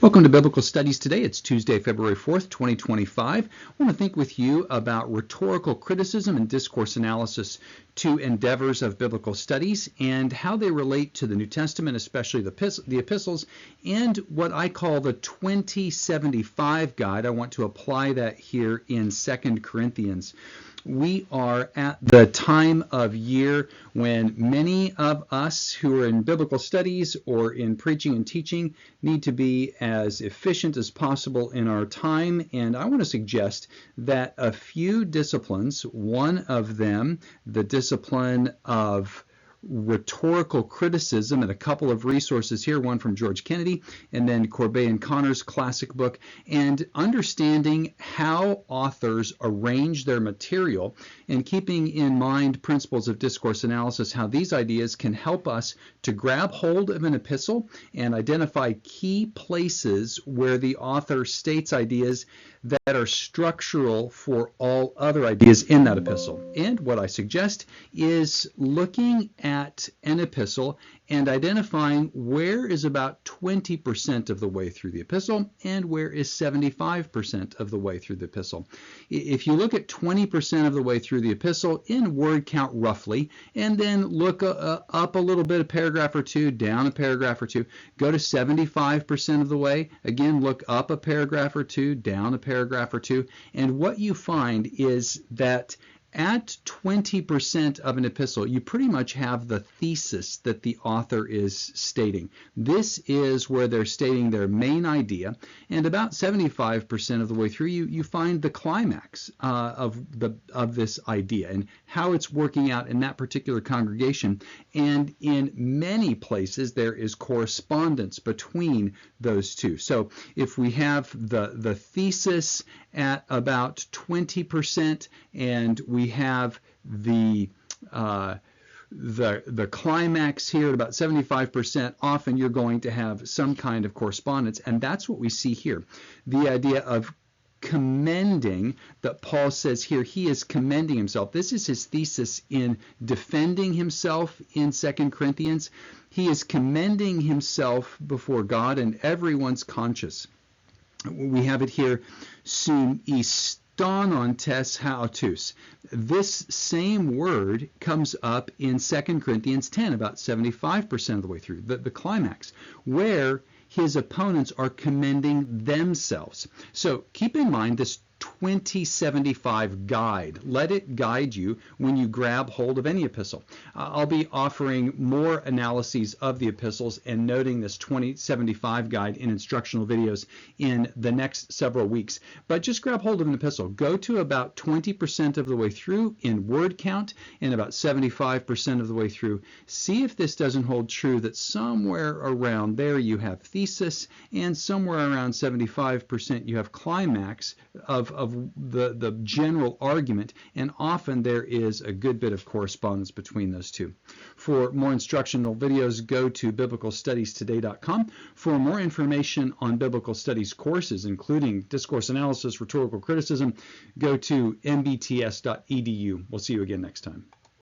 Welcome to Biblical Studies Today. It's Tuesday, February 4th, 2025. I want to think with you about rhetorical criticism and discourse analysis, two endeavors of biblical studies, and how they relate to the New Testament, especially the epistles, and what I call the 2075 guide. I want to apply that here in 2 Corinthians. We are at the time of year when many of us who are in biblical studies or in preaching and teaching need to be as efficient as possible in our time. And I want to suggest that a few disciplines, one of them, the discipline of rhetorical criticism, and a couple of resources here, one from George Kennedy and then Corbet and Connor's classic book, and understanding how authors arrange their material and keeping in mind principles of discourse analysis, how these ideas can help us to grab hold of an epistle and identify key places where the author states ideas that are structural for all other ideas in that epistle. And what I suggest is looking at an epistle and identifying where is about 20% of the way through the epistle and where is 75% of the way through the epistle. If you look at 20% of the way through the epistle in word count roughly, and then look up a little bit, a paragraph or two, down a paragraph or two, go to 75% of the way, again look up a paragraph or two, down a paragraph or two, and what you find is that at 20% of an epistle, you pretty much have the thesis that the author is stating. This is where they're stating their main idea, and about 75% of the way through, you find the climax of this idea and how it's working out in that particular congregation. And in many places, there is correspondence between those two. So if we have the thesis at about 20% and we have the climax here at about 75%, often you're going to have some kind of correspondence, and that's what we see here. The idea of commending, that Paul says here, he is commending himself. This is his thesis in defending himself in 2 Corinthians. He is commending himself before God and everyone's conscience. We have it here, sum istonontes hautus. This same word comes up in 2 Corinthians 10, about 75% of the way through, the climax, where his opponents are commending themselves. So keep in mind this 2075 guide. Let it guide you when you grab hold of any epistle. I'll be offering more analyses of the epistles and noting this 2075 guide in instructional videos in the next several weeks. But just grab hold of an epistle. Go to about 20% of the way through in word count and about 75% of the way through. See if this doesn't hold true, that somewhere around there you have thesis and somewhere around 75% you have climax of the general argument, and often there is a good bit of correspondence between those two. For more instructional videos, go to biblicalstudiestoday.com. For more information on biblical studies courses, including discourse analysis, rhetorical criticism, go to mbts.edu. We'll see you again next time.